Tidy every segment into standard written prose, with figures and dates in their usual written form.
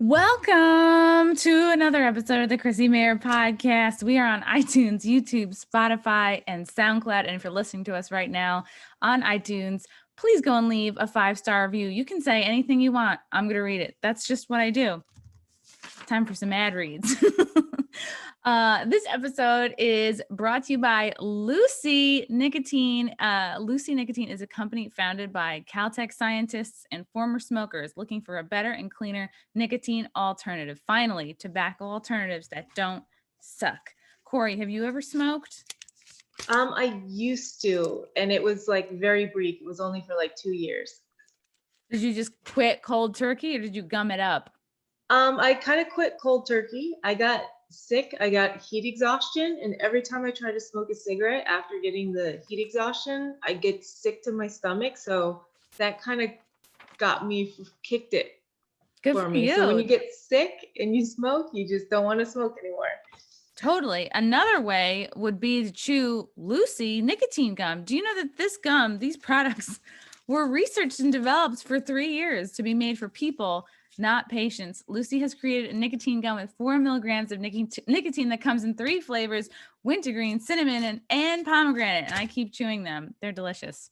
Welcome to another episode of the Chrissie Mayr podcast. We are on iTunes, YouTube, Spotify, and SoundCloud. And if you're listening to us right now on iTunes, please go and leave a 5-star review. You can say anything you want. I'm going to read it. That's just what I do. Time for some ad reads. This episode is brought to you by Lucy Nicotine. Lucy Nicotine is a company founded by Caltech scientists and former smokers looking for a better and cleaner nicotine alternative. Finally, tobacco alternatives that don't suck. Cory, have you ever smoked? I used to, and it was like very brief. It was only for like 2 years. Did you just quit cold turkey or did you gum it up? I kind of quit cold turkey. I got sick. I got heat exhaustion. And every time I try to smoke a cigarette after getting the heat exhaustion, I get sick to my stomach. So that kind of got me, kicked it for me. You. So when you get sick and you smoke, you just don't want to smoke anymore. Totally. Another way would be to chew Lucy nicotine gum. Do you know that this gum, these products were researched and developed for 3 years to be made for people, not patients? Lucy has created a nicotine gum with 4 milligrams of nicotine that comes in 3 flavors: wintergreen, cinnamon, and pomegranate. And I keep chewing them. They're delicious.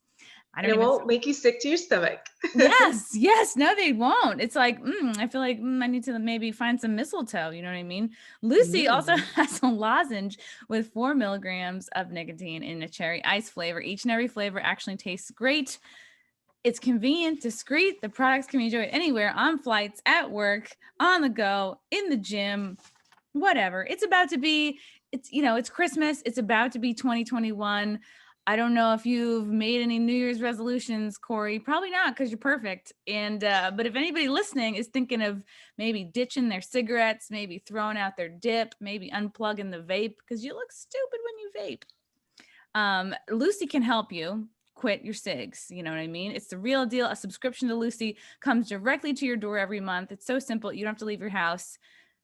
It won't make you sick to your stomach. Yes. No, they won't. It's like, I feel like I need to maybe find some mistletoe. You know what I mean? Lucy also has a lozenge with 4 milligrams of nicotine in a cherry ice flavor. Each and every flavor actually tastes great. It's convenient, discreet. The products can be enjoyed anywhere, on flights, at work, on the go, in the gym, whatever. It's Christmas. It's about to be 2021. I don't know if you've made any New Year's resolutions, Cory. Probably not, because you're perfect. And but if anybody listening is thinking of maybe ditching their cigarettes, maybe throwing out their dip, maybe unplugging the vape, because you look stupid when you vape, Lucy can help you quit your cigs. You know what I mean? It's the real deal. A subscription to Lucy comes directly to your door every month. It's so simple. You don't have to leave your house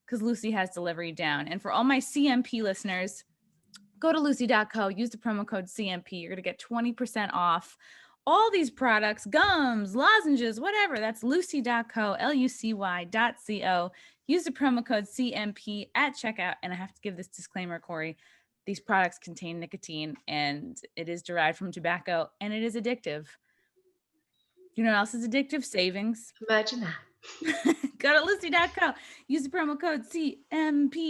because Lucy has delivery down. And for all my CMP listeners, go to lucy.co, use the promo code CMP. You're going to get 20% off all these products, gums, lozenges, whatever. That's lucy.co, lucy.co. Use the promo code CMP at checkout. And I have to give this disclaimer, Cory. These products contain nicotine and it is derived from tobacco and it is addictive. You know what else is addictive? Savings. Imagine that. Go to lucy.co. Use the promo code CMP.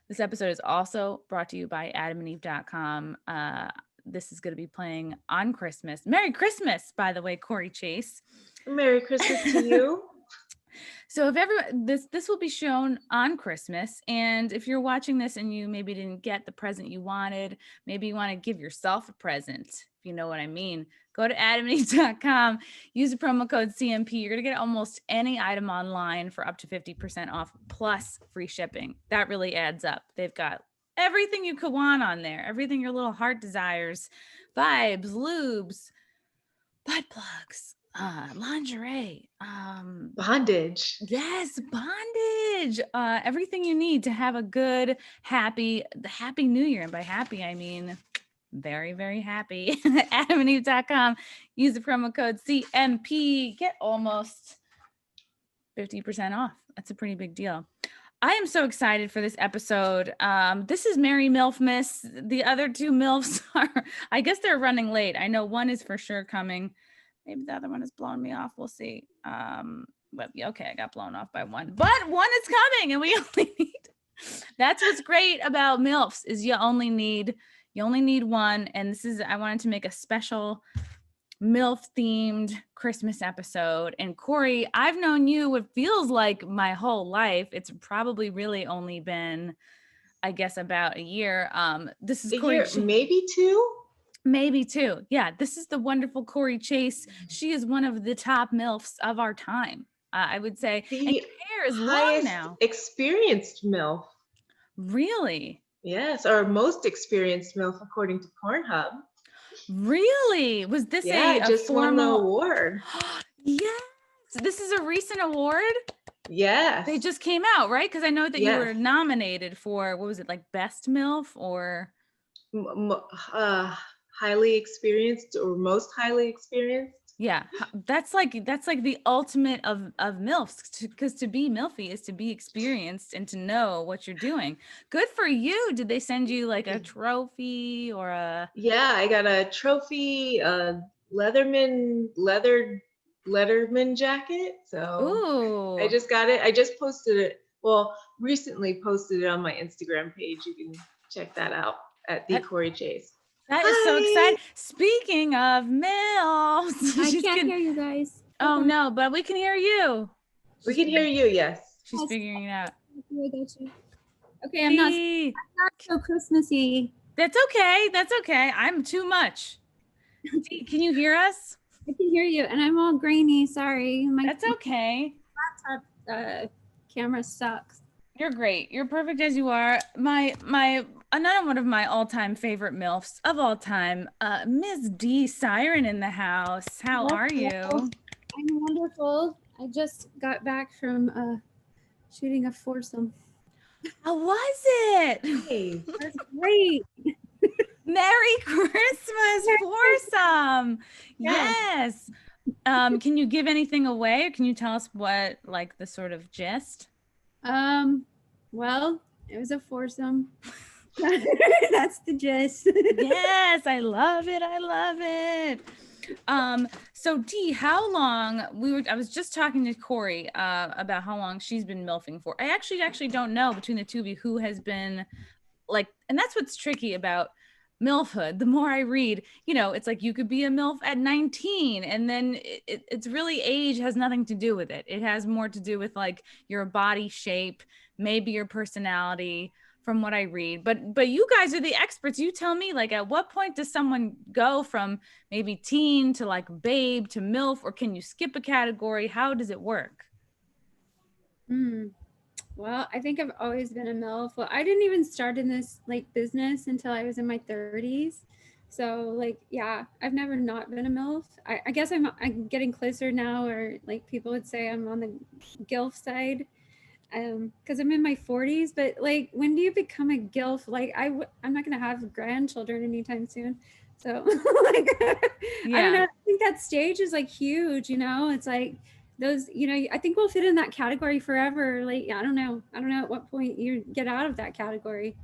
This episode is also brought to you by adamandeve.com. This is going to be playing on Christmas. Merry Christmas, by the way, Cory Chase. Merry Christmas to you. So if everyone, this will be shown on Christmas, and if you're watching this and you maybe didn't get the present you wanted, maybe you want to give yourself a present, if you know what I mean, go to adamandeve.com, use the promo code CMP. You're going to get almost any item online for up to 50% off plus free shipping. That really adds up. They've got everything you could want on there, everything your little heart desires: vibes, lubes, butt plugs, lingerie, bondage. Yes, bondage. Everything you need to have a good, happy New Year. And by happy, I mean very, very happy. AdamandEve.com. Use the promo code CMP. Get almost 50% off. That's a pretty big deal. I am so excited for this episode. This is Merry MILFmas. The other 2 MILFs I guess they're running late. I know one is for sure coming. Maybe the other one has blown me off. We'll see. But okay, I got blown off by one. But one is coming, and we only need. That's what's great about MILFs is you only need one. And I wanted to make a special MILF themed Christmas episode. And Cory, I've known you what feels like my whole life. It's probably really only been, I guess, about a year. This is Cory. Maybe 2. Maybe 2. Yeah, this is the wonderful Cory Chase. She is one of the top MILFs of our time, I would say. The and your hair is long now. Experienced MILF. Really? Yes, our most experienced MILF according to Pornhub. Really? Was this just formal won the award? Yes. This is a recent award? Yes. They just came out, right? Because I know that you were nominated for, what was it, like Best MILF or? Highly experienced or most highly experienced. Yeah, that's like the ultimate of MILFs, because to be MILFy is to be experienced and to know what you're doing. Good for you. Did they send you like a trophy or a Yeah, I got a trophy, Letterman jacket. So I ooh, just got it. I just posted it. Well, recently posted it on my Instagram page. You can check that out at the that Cory Chase. that is so Hi. exciting. Speaking of MILFs, I she's can't can hear you guys. oh Hold on. no, but we can hear you. We She's can hear you. Yes. she's figuring it out. I got you. Okay, I'm Dee, not so Christmassy. that's okay. That's okay. I'm too much. Dee, can you hear us? I can hear you, and I'm all grainy. Sorry, my That's okay. laptop camera sucks. You're great. You're perfect as you are. My another one of my all-time favorite MILFs of all time, Miss Dee Siren in the house. How are you? I'm wonderful. I just got back from shooting a foursome. How was it? Hey. That's great. Merry Christmas foursome. Yeah. Yes. Can you give anything away, or can you tell us what like the sort of gist? Well, it was a foursome. That's the gist. Yes, I love it. I love it. So Dee, how long I was just talking to Cory about how long she's been MILFing for. I actually don't know between the two of you who has been like, and that's what's tricky about MILFhood. The more I read, it's like you could be a MILF at 19, and then it's really age has nothing to do with it. It has more to do with like your body shape, maybe your personality, from what I read. But you guys are the experts. You tell me, like, at what point does someone go from maybe teen to like babe to MILF, or can you skip a category? How does it work? Well, I think I've always been a MILF. Well, I didn't even start in this like business until I was in my 30s. So like, yeah, I've never not been a MILF. I guess I'm getting closer now, or like people would say I'm on the GILF side, because I'm in my 40s. But like, when do you become a GILF? Like, I'm not gonna have grandchildren anytime soon. So like, I don't know. Yeah. I think that stage is like huge. It's like those. I think we'll fit in that category forever. Like, I don't know. I don't know at what point you get out of that category.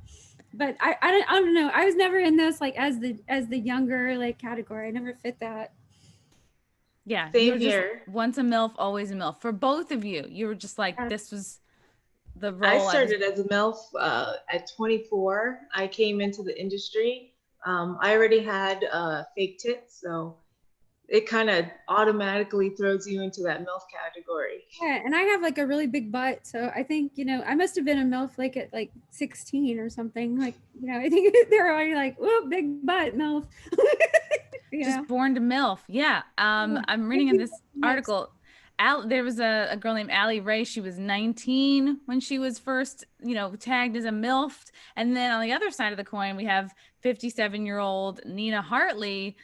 But I don't know. I was never in this like as the younger like category. I never fit that. Yeah, you Same were just here. once a MILF, always a MILF. For both of you, you were just like, Yeah. this was the I role I was. started as a MILF at 24. I came into the industry. I already had fake tits, so it kind of automatically throws you into that MILF category. Yeah, and I have like a really big butt, so I think I must have been a MILF like at like 16 or something. Like I think they're already like, "Oh, big butt MILF." Just born to MILF. Yeah. I'm reading in this article. There was a girl named Allie Ray. She was 19 when she was first, tagged as a MILF. And then on the other side of the coin, we have 57-year-old Nina Hartley.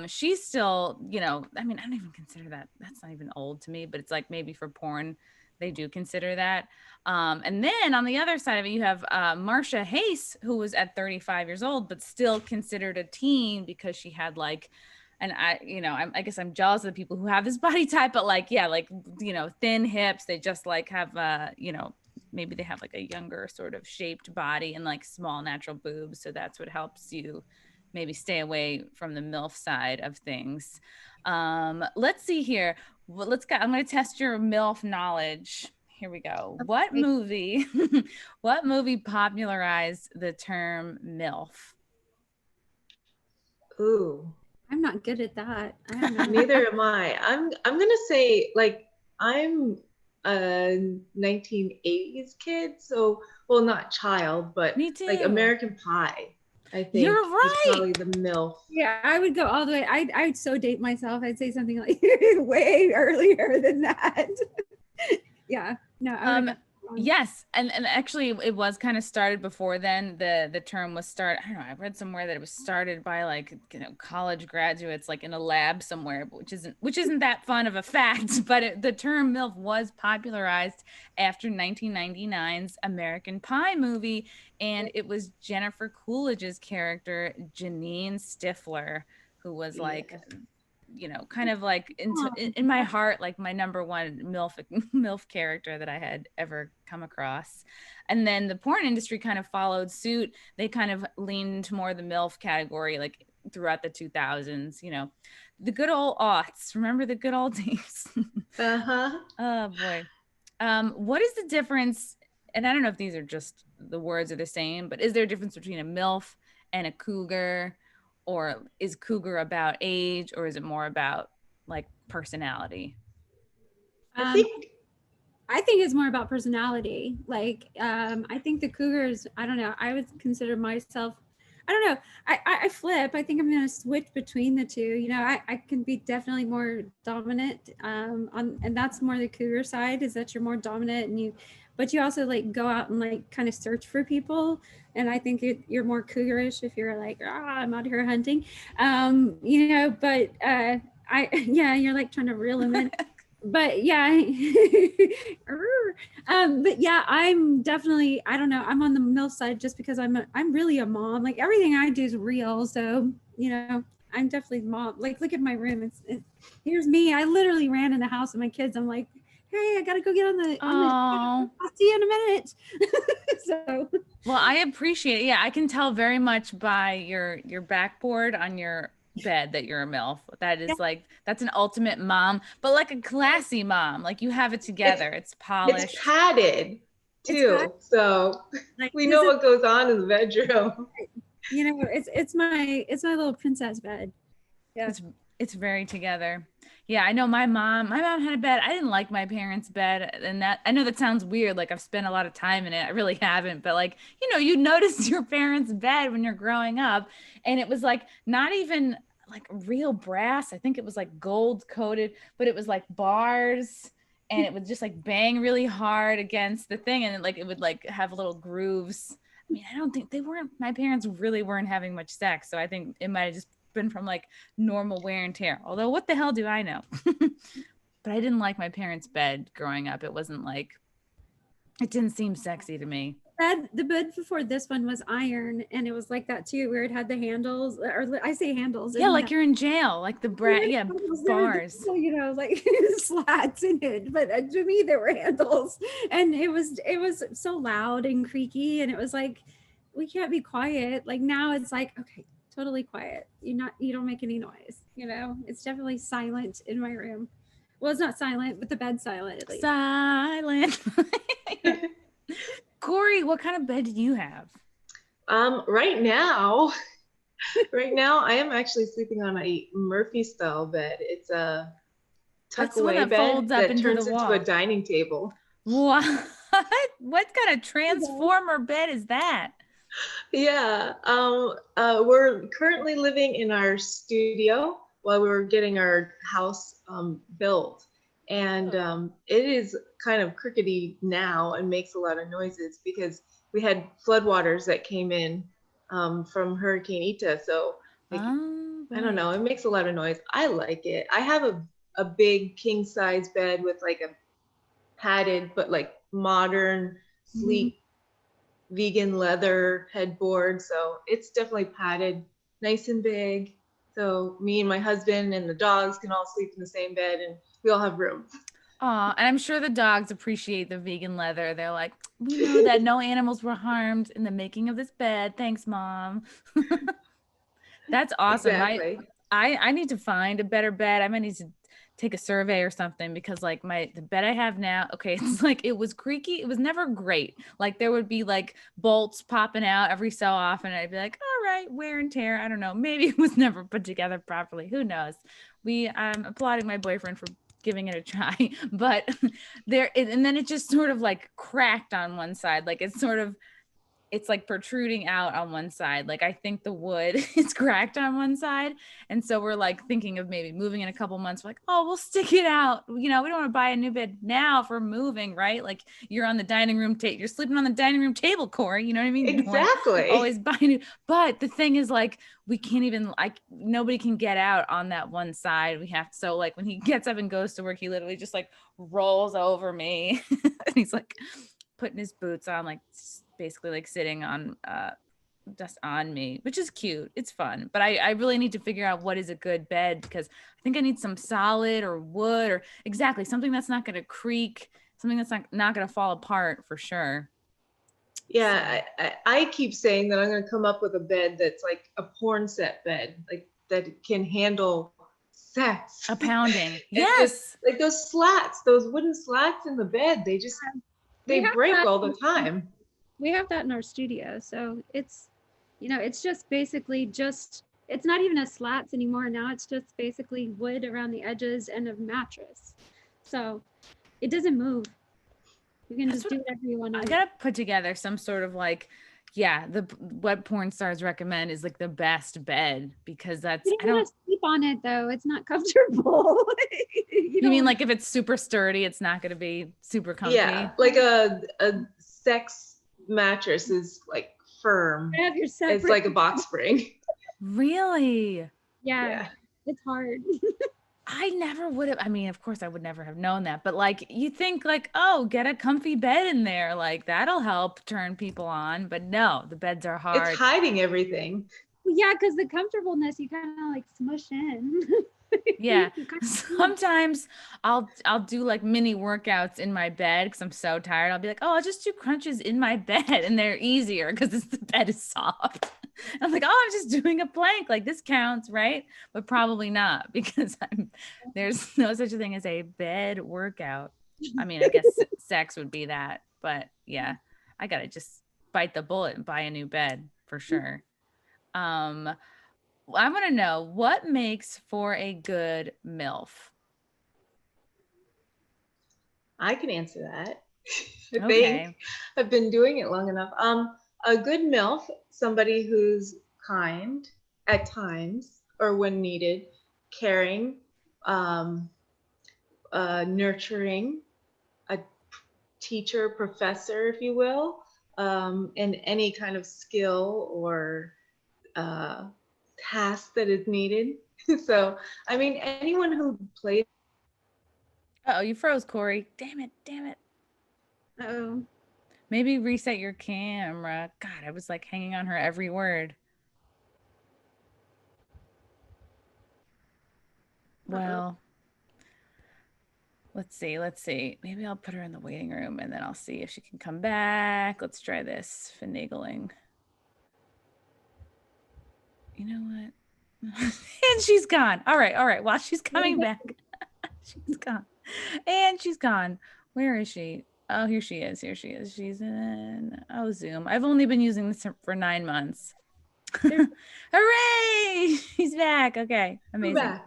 She's still, I mean, I don't even consider that. That's not even old to me, but it's like maybe for porn, they do consider that. And then on the other side of it, you have Marcia Hayes, who was at 35 years old, but still considered a teen because she had like, and I guess I'm jealous of the people who have this body type, but like, yeah, like, thin hips. They just like have, maybe they have like a younger sort of shaped body and like small natural boobs. So that's what helps you maybe stay away from the MILF side of things. Let's see here. Well, I'm going to test your MILF knowledge. Here we go. What movie popularized the term MILF? Ooh, I'm not good at that. I don't know. neither am I. I'm gonna say like I'm a 1980s kid, so well not child, but Me too. like American Pie. I think You're is right. probably the MILF. Yeah, I would go all the way. I'd so date myself. I'd say something like way earlier than that. Yeah. No, I would Yes, and actually it was kind of started before then. The term was started. I don't know. I read somewhere that it was started by like college graduates, like in a lab somewhere, which isn't that fun of a fact. But the term MILF was popularized after 1999's American Pie movie, and it was Jennifer Coolidge's character Janine Stifler, who was like you know, kind of like in my heart, like my number one MILF character that I had ever come across. And then the porn industry kind of followed suit. They kind of leaned into more the MILF category, like throughout the 2000s, you know, the good old aughts. Remember the good old days? Uh-huh. Oh boy. What is the difference? And I don't know if these are just the words are the same, but is there a difference between a MILF and a cougar? Or is cougar about age, or is it more about like personality? I Um, think I think it's more about personality. Like, I think the cougars, I don't know, I would consider myself, I don't know, I flip. I think I'm going to switch between the two. You know, I can be definitely more dominant and that's more the cougar side, is that you're more dominant but you also like go out and like kind of search for people. And I think you're more cougarish if you're like, I'm out here hunting, you know, but yeah, you're like trying to reel them in. But yeah, but yeah, I'm definitely, I don't know, I'm on the MILF side just because I'm really a mom. Like everything I do is real. So, you know, I'm definitely mom. Like, look at my room. Here's me. I literally ran in the house with my kids. I'm like, hey, I gotta go get on the Oh, I'll see you in a minute. So well, I appreciate it. Yeah, I can tell very much by your backboard on your bed that you're a MILF. That is like, that's an ultimate mom, but like a classy mom. Like you have it together. It's it's polished. padded it's got too. So like we this know is, what goes on in the bedroom. you know, it's my little princess bed. Yeah. It's very together. Yeah, I know my mom had a bed. I didn't like my parents' bed. And that, I know that sounds weird. Like I've spent a lot of time in it. I really haven't, but like, you know, you notice your parents' bed when you're growing up. And it was like not even like real brass. I think it was like gold coated, but it was like bars and it would just like bang really hard against the thing. And like it would like have little grooves. I mean, I don't think my parents really weren't having much sex. So I think it might have just been from like normal wear and tear. Although what the hell do I know? But I didn't like my parents' bed growing up. It wasn't like, it didn't seem sexy to me. The bed before this one was iron, and it was like that too, where it had the handles, or I say handles, Yeah, and like you're in jail, like the yeah, there were bars. you know, like slats in it, but to me there were handles, and it was so loud and creaky, and it was like we can't be quiet. Like now it's like, okay, totally quiet. You don't make any noise. You know, it's definitely silent in my room. Well, it's not silent, but the bed's silent at least. Silent. Cory, what kind of bed did you have? Right now, right now I am actually sleeping on a Murphy style bed. It's a tuck That's the one away that bed folds up that into the turns into a wall. dining table. What? What kind of transformer bed is that? Yeah. We're currently living in our studio while we're getting our house built. And it is kind of crickety now and makes a lot of noises because we had floodwaters that came in from Hurricane Eta. So like, Oh, I don't know, right. it makes a lot of noise. I like it. I have a big king size bed with like a padded but like modern, Mhm. sleek vegan leather headboard. So it's definitely padded, nice and big. So me and my husband and the dogs can all sleep in the same bed and we all have room. Aw, and I'm sure the dogs appreciate the vegan leather. They're like, we know that no animals were harmed in the making of this bed. Thanks, Mom. That's awesome. Exactly. I need to find a better bed. I might need to take a survey or something because like the bed I have now, okay, it's like it was creaky. It was never great. Like there would be like bolts popping out every so often. I'd be like, all right, wear and tear. I don't know. Maybe it was never put together properly. Who knows? I'm applauding my boyfriend for giving it a try, but and then it just sort of like cracked on one side. Like it's like protruding out on one side. Like I think the wood is cracked on one side. And so we're like thinking of maybe moving in a couple months. We're like, oh, we'll stick it out. You know, we don't want to buy a new bed now for moving, right? Like you're on the dining room table, you're sleeping on the dining room table, Cory. You know what I mean? You don't want to Exactly. always buy new. But the thing is like, we can't even like nobody can get out on that one side. We have to, so like when he gets up and goes to work, he literally just like rolls over me and he's like putting his boots on, like basically like sitting on just on me, which is cute. It's fun, but I really need to figure out what is a good bed, because I think I need some solid or wood, or exactly something that's not going to creak, something that's not going to fall apart for sure. Yeah, I keep saying that I'm going to come up with a bed that's like a porn set bed, like that can handle sex. A pounding. It's Yes. just like those slats, those wooden slats in the bed, they break all the time. We have that in our studio. So it's, it's just basically it's not even a slats anymore. Now it's just basically wood around the edges and a mattress. So it doesn't move. You can just do whatever you want. I gotta put together some sort of like, what porn stars recommend is like the best bed, because that's, you don't want to sleep on it though. It's not comfortable. You mean like if it's super sturdy, it's not gonna be super comfy? Yeah, like a sex mattress is like firm. Have your it's like a box spring. Really? Yeah. It's hard. I never would have, I mean, of course I would never have known that, but like you think like, oh, get a comfy bed in there, like that'll help turn people on, but no, the beds are hard. It's hiding everything. Well, yeah, because the comfortableness, you kind of like smush in. Yeah. Sometimes I'll do like mini workouts in my bed because I'm so tired. I'll be like, oh, I'll just do crunches in my bed, and they're easier because the bed is soft. I'm like, oh, I'm just doing a plank. Like this counts, right? But probably not, because there's no such a thing as a bed workout. I mean, I guess sex would be that, but yeah, I gotta just bite the bullet and buy a new bed for sure. I want to know what makes for a good MILF. I can answer that. I Okay. think I've been doing it long enough. A good MILF, somebody who's kind at times or when needed, caring, nurturing, a teacher, professor, if you will, in any kind of skill or task that is needed. So, I mean, anyone who plays. Oh, you froze, Cory. Damn it. Oh. Maybe reset your camera. God, I was like hanging on her every word. Well, let's see. Maybe I'll put her in the waiting room and then I'll see if she can come back. Let's try this finagling. You know what? And she's gone. All right. While she's coming back, she's gone. And she's gone. Where is she? Oh, here she is. She's in, Zoom. I've only been using this for 9 months. Hooray! She's back. Okay, amazing.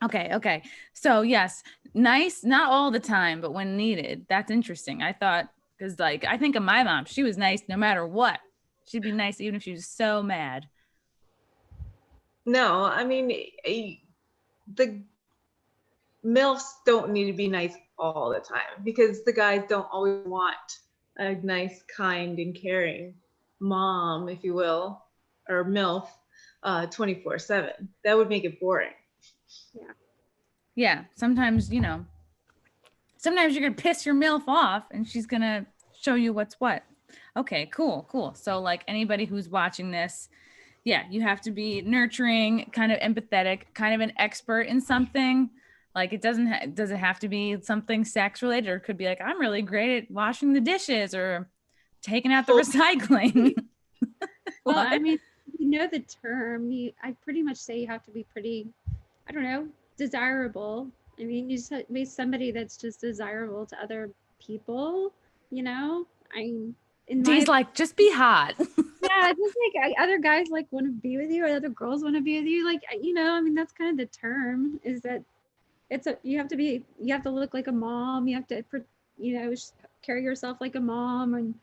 Okay. So yes, nice, not all the time, but when needed. That's interesting. I thought, because like, I think of my mom. She was nice no matter what. She'd be nice even if she was so mad. No, I mean, the MILFs don't need to be nice all the time, because the guys don't always want a nice, kind, and caring mom, if you will, or MILF 24/7. That would make it boring. Yeah. Sometimes, sometimes you're going to piss your MILF off and she's going to show you what's what. Okay, cool. So like anybody who's watching this, yeah, you have to be nurturing, kind of empathetic, kind of an expert in something. Like it does it have to be something sex related, or it could be like, I'm really great at washing the dishes or taking out the recycling. Well, I mean, the term, I pretty much say you have to be pretty, I don't know, desirable. I mean, you just be somebody that's just desirable to other people, Dee's like, just be hot. Yeah, just like other guys like want to be with you, or other girls want to be with you. Like, I mean, that's kind of the term, is that you have to look like a mom. You have to, carry yourself like a mom, and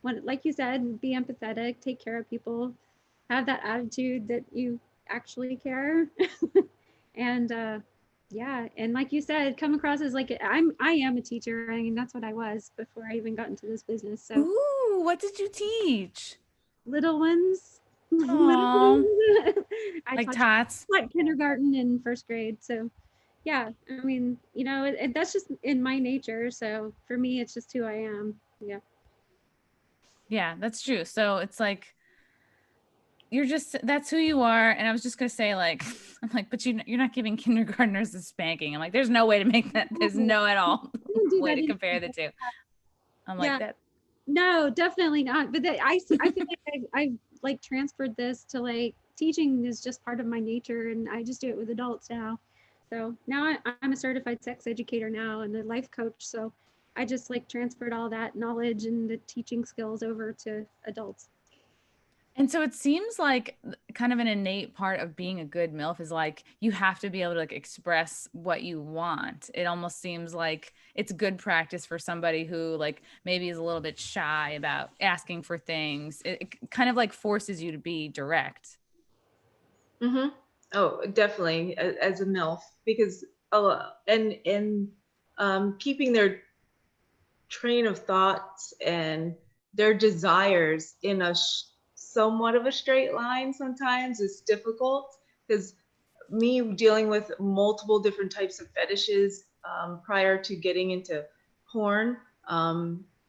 like you said, be empathetic, take care of people, have that attitude that you actually care. And and like you said, come across as like I am a teacher. I mean, that's what I was before I even got into this business. So, ooh, what did you teach? Little ones. Aww. I like tots. Like kindergarten and first grade. So, yeah, I mean, that's just in my nature. So for me, it's just who I am. Yeah. Yeah, that's true. So it's like, you're just, that's who you are. And I was just gonna say, like, I'm like, but you're not giving kindergartners a spanking. I'm like, there's no way to make that. There's no at all I don't do way that to anymore. compare the two. I'm like Yeah, that. no, definitely not. But I feel like I've like transferred this to like teaching is just part of my nature, and I just do it with adults now. So now I'm a certified sex educator now and a life coach. So I just like transferred all that knowledge and the teaching skills over to adults. And so it seems like kind of an innate part of being a good MILF is like you have to be able to like express what you want. It almost seems like it's good practice for somebody who like maybe is a little bit shy about asking for things. It kind of like forces you to be direct. Mm-hmm. Oh, definitely as a MILF, because keeping their train of thoughts and their desires in a somewhat of a straight line sometimes is difficult, because me dealing with multiple different types of fetishes prior to getting into porn,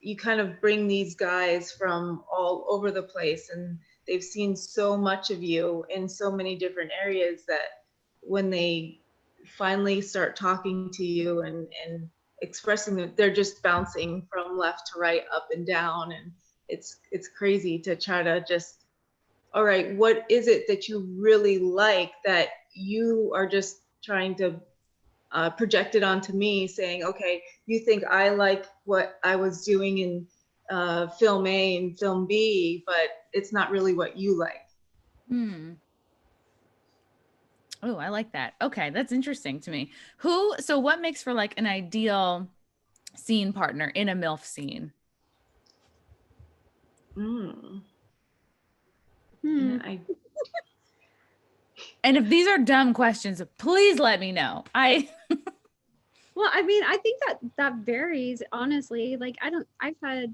you kind of bring these guys from all over the place, and they've seen so much of you in so many different areas that when they finally start talking to you and expressing that, they're just bouncing from left to right, up and down, and it's crazy to try to just, all right, what is it that you really like that you are just trying to project it onto me, saying, okay, you think I like what I was doing in film A and film B, but it's not really what you like. Hmm. Oh, I like that. Okay, that's interesting to me. So what makes for like an ideal scene partner in a MILF scene? Mm. Hmm. I And if these are dumb questions, please let me know. Well, I mean, I think that varies, honestly. Like, I've had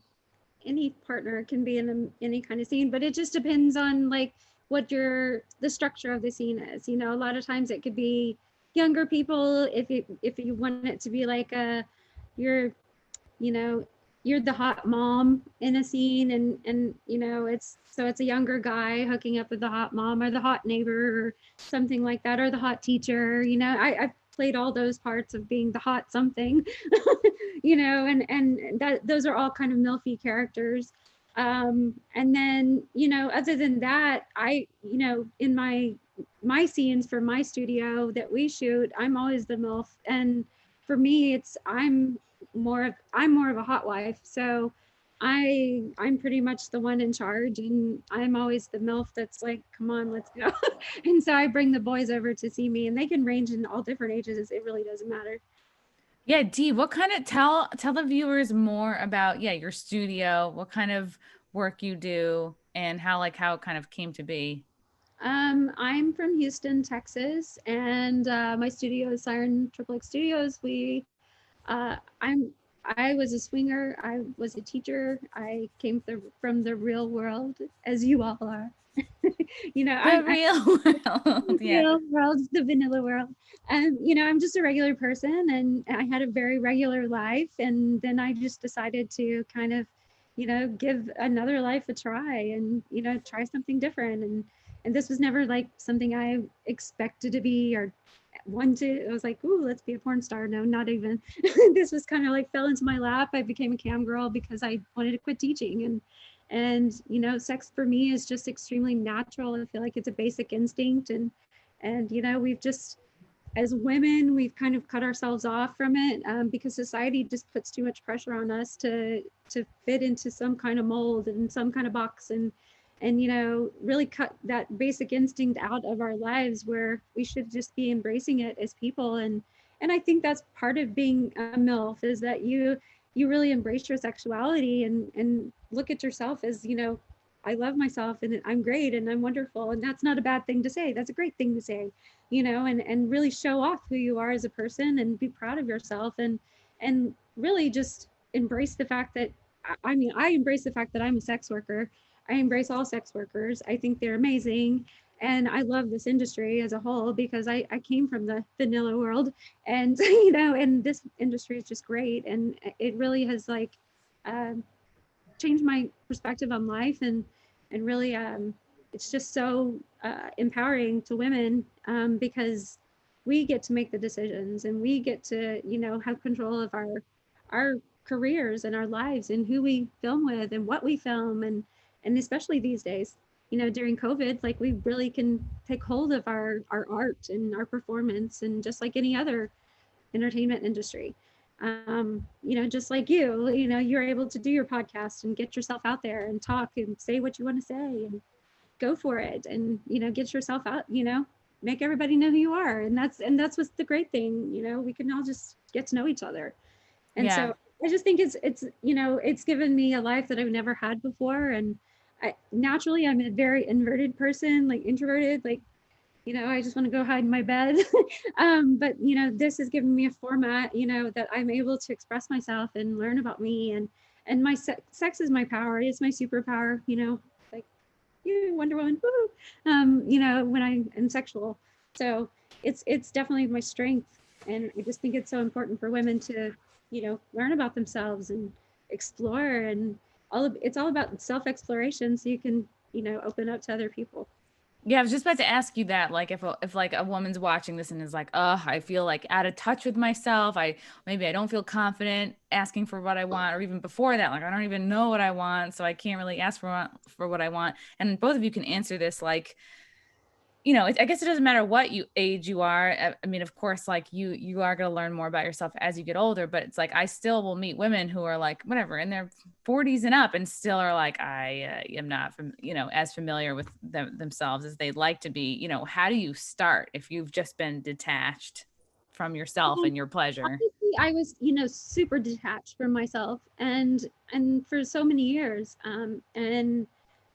any partner can be in any kind of scene, but it just depends on like what the structure of the scene is. You know, a lot of times it could be younger people if you want it to be like you're you know you're the hot mom in a scene, and it's a younger guy hooking up with the hot mom or the hot neighbor or something like that, or the hot teacher. I've played all those parts of being the hot something. And that those are all kind of milfy characters. And then other than that, in my scenes for my studio that we shoot, I'm always the MILF. And for me, I'm more of a hot wife. So I'm pretty much the one in charge, and I'm always the MILF that's like, come on, let's go. And so I bring the boys over to see me, and they can range in all different ages. It really doesn't matter. Yeah, Dee, what kind of tell the viewers more about your studio, what kind of work you do, and how it kind of came to be. I'm from Houston, Texas, and my studio is Siren Triple X Studios. Uh, I'm, I was a swinger. I was a teacher. I came from the real world, as you all are. The I'm real the world. Yeah. real world, the vanilla world. And I'm just a regular person, and I had a very regular life. And then I just decided to kind of, give another life a try, and try something different. And this was never like something I expected to be or wanted. I was like, ooh, let's be a porn star. No, not even. This was kind of like fell into my lap. I became a cam girl because I wanted to quit teaching. And sex for me is just extremely natural. I feel like it's a basic instinct. And we've just, as women, we've kind of cut ourselves off from it, because society just puts too much pressure on us to fit into some kind of mold and some kind of box, and really cut that basic instinct out of our lives, where we should just be embracing it as people. And I think that's part of being a MILF, is that you really embrace your sexuality, and look at yourself as, I love myself, and I'm great, and I'm wonderful. And that's not a bad thing to say. That's a great thing to say, and really show off who you are as a person, and be proud of yourself, and really just embrace the fact that, I mean, I embrace the fact that I'm a sex worker. I embrace all sex workers. I think they're amazing. And I love this industry as a whole, because I came from the vanilla world, and and this industry is just great. And it really has changed my perspective on life, and really it's just so empowering to women, because we get to make the decisions, and we get to, you know, have control of our careers and our lives, and who we film with and what we film, and especially these days, you know, during COVID, like we really can take hold of our art and our performance, and just like any other entertainment industry. You know, just like you know, you're able to do your podcast and get yourself out there and talk and say what you want to say and go for it, and, you know, get yourself out, you know, make everybody know who you are. And that's what's the great thing, you know, we can all just get to know each other. And Yeah. so I just think it's, you know, it's given me a life that I've never had before. And naturally, I'm a very inverted person, like introverted, like, you know, I just want to go hide in my bed. But, you know, this has given me a format, you know, that I'm able to express myself and learn about me. And my sex is my power. It's my superpower, you know, like, you know, Wonder Woman, you know, when I am sexual. So it's definitely my strength. And I just think it's so important for women to, you know, learn about themselves and explore, and it's all about self-exploration, so you can, you know, open up to other people. Yeah, I was just about to ask you that, like if like a woman's watching this and is like, oh, I feel like out of touch with myself. Maybe I don't feel confident asking for what I want, or even before that, like I don't even know what I want, so I can't really ask for what I want. And both of you can answer this, like, you know, I guess it doesn't matter what age you are. I mean, of course, like you are going to learn more about yourself as you get older, but it's like, I still will meet women who are like, whatever, in their 40s and up, and still are like, I am not, you know, as familiar with themselves as they'd like to be. You know, how do you start if you've just been detached from yourself and your pleasure? Obviously, I was, you know, super detached from myself, and for so many years, and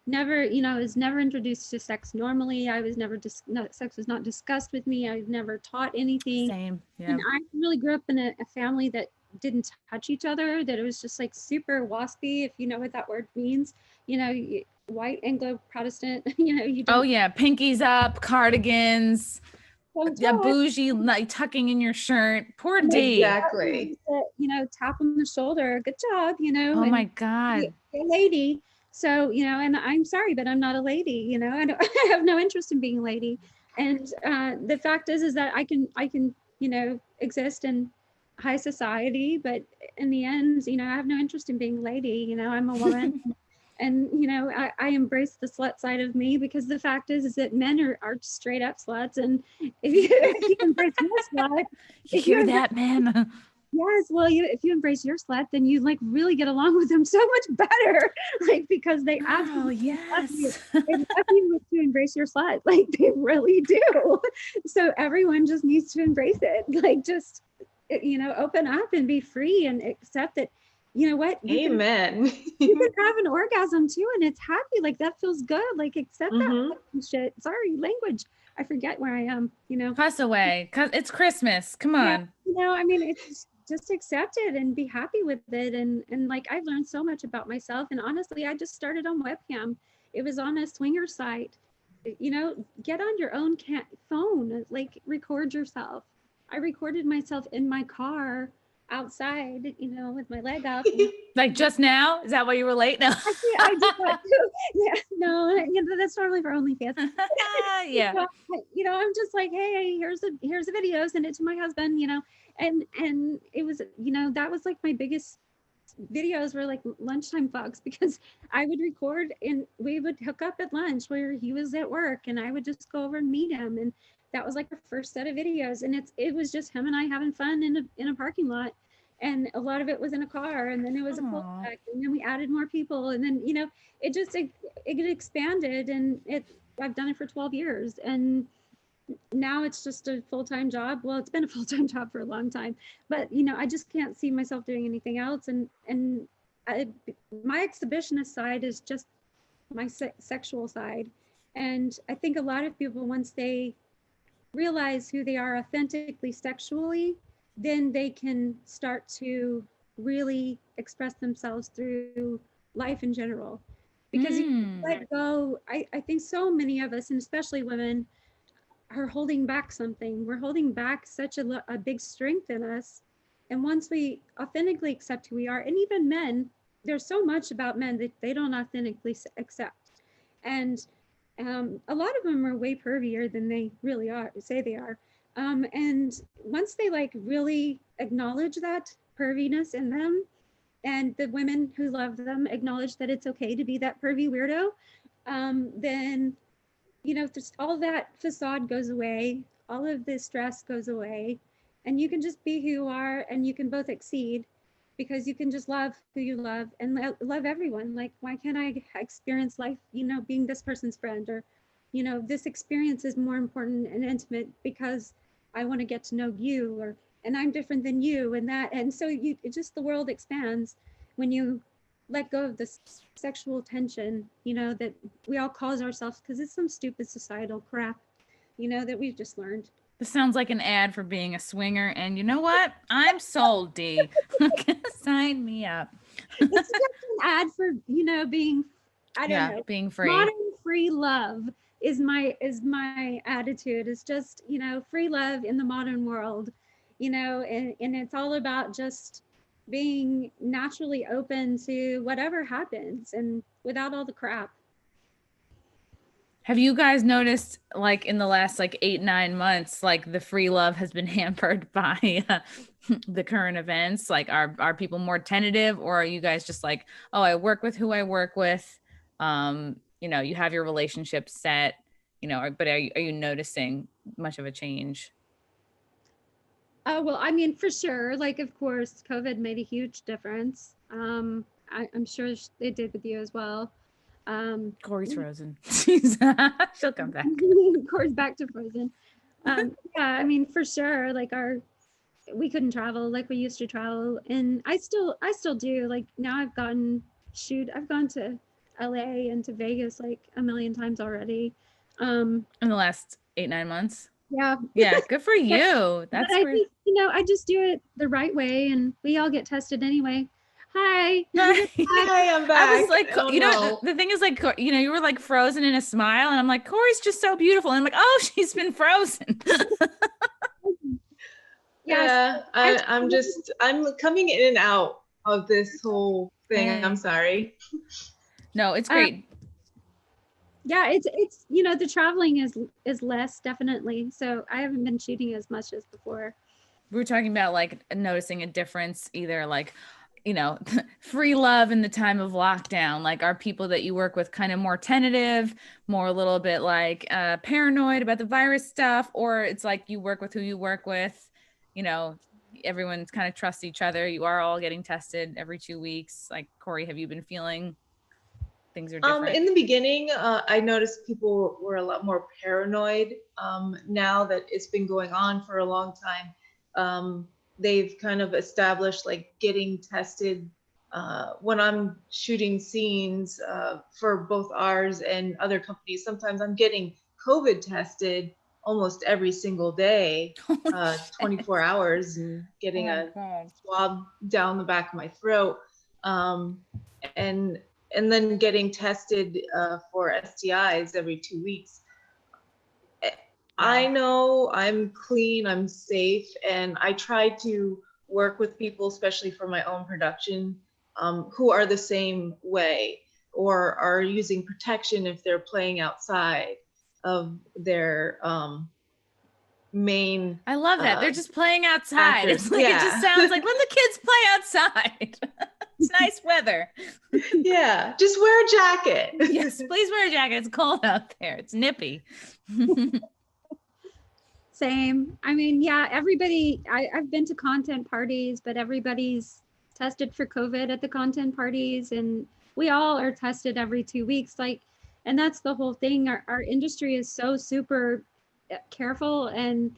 never, you know, I was never introduced to sex normally. I was never sex was not discussed with me. I was never taught anything. Same. Yeah. And I really grew up in a family that didn't touch each other, that it was just like super waspy, if you know what that word means. You know, white Anglo Protestant, you know, you don't. Oh yeah, pinkies up, cardigans, Don't a touch. bougie, like tucking in your shirt. Poor D. Exactly. You know, tap on the shoulder, good job, you know, Oh my and be God. a lady. So, you know, and I'm sorry, but I'm not a lady, you know, I have no interest in being a lady. And the fact is that I can, you know, exist in high society, but in the end, you know, I have no interest in being a lady, you know, I'm a woman. And, you know, I embrace the slut side of me, because the fact is that men are straight up sluts. And if you embrace your slut, You hear that, man? yes, well, if you embrace your slut, then you like really get along with them so much better, like, because they Oh, absolutely love you. yes. They love you to embrace your slut, like they really do. So everyone just needs to embrace it, like just, you know, open up and be free and accept that. You know what? Amen. You can have an orgasm too, and it's happy. Like that feels good. Like accept that shit. Sorry, language. I forget where I am. You know. Cuss away. It's Christmas. Come Yeah, on. you know, I mean, it's just accept it and be happy with it. And like I've learned so much about myself. And honestly, I just started on webcam. It was on a swinger site. You know, get on your own phone, like record yourself. I recorded myself in my car outside, you know, with my leg up. Like just now? Is that why you were late? No. Actually, I did that too. Yeah, no, you know, that's normally for OnlyFans. Yeah. You know, I'm just like, hey, here's a video, send it to my husband, you know, and it was, you know, that was like my biggest videos were like lunchtime fucks, because I would record and we would hook up at lunch where he was at work, and I would just go over and meet him, and that was like our first set of videos, and it was just him and I having fun in a parking lot. And a lot of it was in a car, and then it was a pull back, and then we added more people, and then, you know, it expanded, and I've done it for 12 years, and now it's just a full-time job. Well, it's been a full-time job for a long time, but, you know, I just can't see myself doing anything else. And my exhibitionist side is just my sexual side. And I think a lot of people, once they realize who they are authentically sexually, then they can start to really express themselves through life in general. Because you let go, I think so many of us, and especially women, are holding back something. We're holding back such a big strength in us. And once we authentically accept who we are, and even men, there's so much about men that they don't authentically accept. And A lot of them are way pervier than they really are, say they are. And once they like really acknowledge that perviness in them, and the women who love them acknowledge that it's okay to be that pervy weirdo, then, you know, just all that facade goes away, all of this stress goes away, and you can just be who you are, and you can both exceed because you can just love who you love and love everyone. Like, why can't I experience life, you know, being this person's friend, or, you know, this experience is more important and intimate because I want to get to know you, or, and I'm different than you, and that, and so you, it just, the world expands when you let go of this sexual tension, you know, that we all cause ourselves because it's some stupid societal crap, you know, that we've just learned. This sounds like an ad for being a swinger, and you know what? I'm sold, Dee. Sign me up. It's just an ad for, you know, being, I don't know, being free. modern free love is my attitude. It's just, you know, free love in the modern world, you know, and it's all about just being naturally open to whatever happens and without all the crap. Have you guys noticed, like, in the last like 8-9 months, like the free love has been hampered by the current events? Like, are people more tentative, or are you guys just like, oh, I work with who I work with? You know, you have your relationship set, you know, but are you noticing much of a change? Oh, well, I mean, for sure. Like, of course, COVID made a huge difference. I'm sure it did with you as well. Cory's frozen. She'll come back. Cory's back to frozen. Yeah, I mean, for sure. Like, we couldn't travel like we used to travel, and I still do. Like, now I've gone to LA and to Vegas like a million times already. In the last 8-9 months. Yeah. Yeah, good for you. But I think, you know, I just do it the right way, and we all get tested anyway. Hi. Hi, I'm back. I was like, Oh, you know, no. the thing is, like, you know, you were like frozen in a smile, and I'm like, Cory's just so beautiful. And I'm like, oh, she's been frozen. Yeah, I'm coming in and out of this whole thing. I'm sorry. No, it's great. Yeah, it's you know, the traveling is less, definitely. So I haven't been shooting as much as before. We were talking about like noticing a difference, either like, you know, free love in the time of lockdown. Like, are people that you work with kind of more tentative, more a little bit like paranoid about the virus stuff, or it's like you work with who you work with, you know, everyone's kind of trusts each other. You are all getting tested every 2 weeks. Like, Cory, have you been feeling things are different? In the beginning, I noticed people were a lot more paranoid. Now that it's been going on for a long time, they've kind of established like getting tested. When I'm shooting scenes for both ours and other companies, sometimes I'm getting COVID tested almost every single day, 24 hours, and getting a swab down the back of my throat. And then getting tested for STIs every 2 weeks. I know I'm clean, I'm safe, and I try to work with people, especially for my own production, who are the same way or are using protection if they're playing outside of their main. I love that. They're just playing outside. Actors. It's like, it just sounds like, let the kids play outside. It's nice weather. Yeah, just wear a jacket. Yes, please wear a jacket. It's cold out there. It's nippy. Same. I mean, yeah, everybody, I've been to content parties, but everybody's tested for COVID at the content parties, and we all are tested every 2 weeks. Like, and that's the whole thing. Our industry is so super careful, and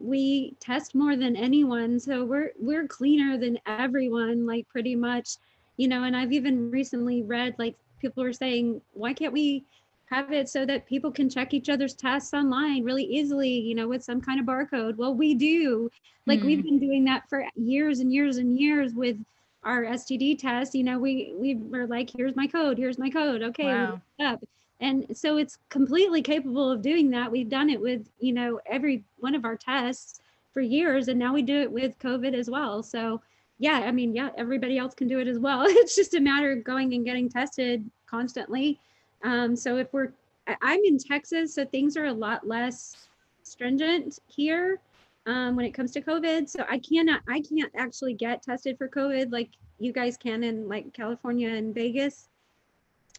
we test more than anyone. So we're cleaner than everyone, like, pretty much, you know. And I've even recently read, like, people are saying, why can't we have it so that people can check each other's tests online really easily, you know, with some kind of barcode? Well, we do. Like, we've been doing that for years and years and years with our STD test. You know, we were like, here's my code. Okay, wow. up. And so it's completely capable of doing that. We've done it with, you know, every one of our tests for years, and now we do it with COVID as well. So yeah, I mean, yeah, everybody else can do it as well. It's just a matter of going and getting tested constantly. So if we're I'm in Texas, so things are a lot less stringent here when it comes to COVID. So I can't actually get tested for COVID like you guys can in like California and Vegas.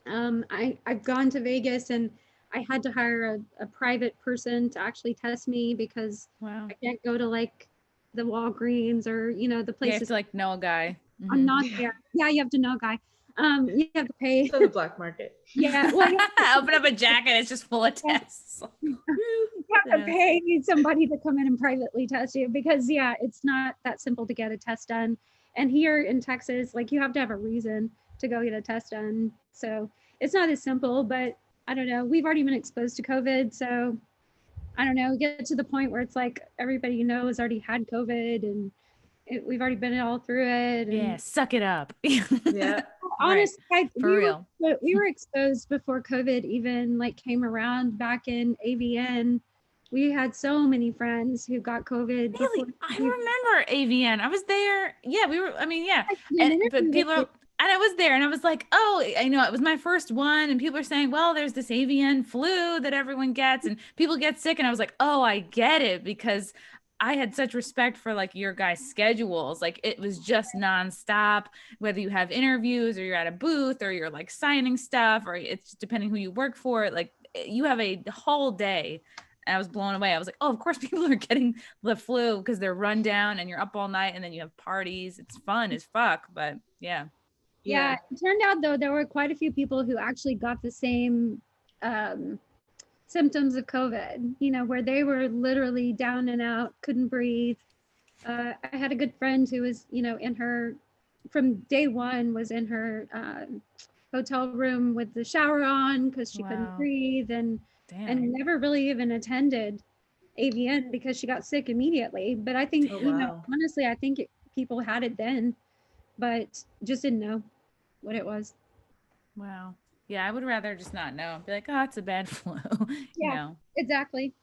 I've gone to Vegas and I had to hire a private person to actually test me because Wow. I can't go to like the Walgreens or, the You have places. to like know a guy. I'm not there. Yeah, you have to know a guy. You have to pay. It's on the black market. Yeah. Well, Open up a jacket, it's just full of tests. you have to pay somebody to come in and privately test you because it's not that simple to get a test done. And here in Texas, like you have to have a reason to go get a test done. So it's not as simple, but I don't know. We've already been exposed to COVID. So I don't know, get to the point where it's like everybody has already had COVID and we've already been all through it. And Yeah, suck it up. Yeah. honestly, For real. We were exposed before COVID even like came around back in AVN. We had so many friends who got COVID. Really? I remember AVN. I was there. Yeah, we were, I mean, yeah. And But people are, and I was there and I was like, oh, I know it was my first one. And people are saying, well, there's this AVN flu that everyone gets and people get sick. And I was like, oh, I get it, because I had such respect for like your guys' schedules. Like it was just nonstop, whether you have interviews or you're at a booth or you're like signing stuff, or it's depending who you work for. Like you have a whole day. And I was blown away. I was like, oh, of course people are getting the flu because they're run down and you're up all night and then you have parties. It's fun as fuck, but yeah. Yeah, it turned out though there were quite a few people who actually got the same symptoms of COVID, where they were literally down and out, couldn't breathe. I had a good friend who was, in her, from day one, was in her hotel room with the shower on because she couldn't breathe and never really even attended AVN because she got sick immediately. But I think, honestly, I think people had it then, but just didn't know what it was. Wow. Yeah, I would rather just not know. Be like, oh, it's a bad flu. Exactly.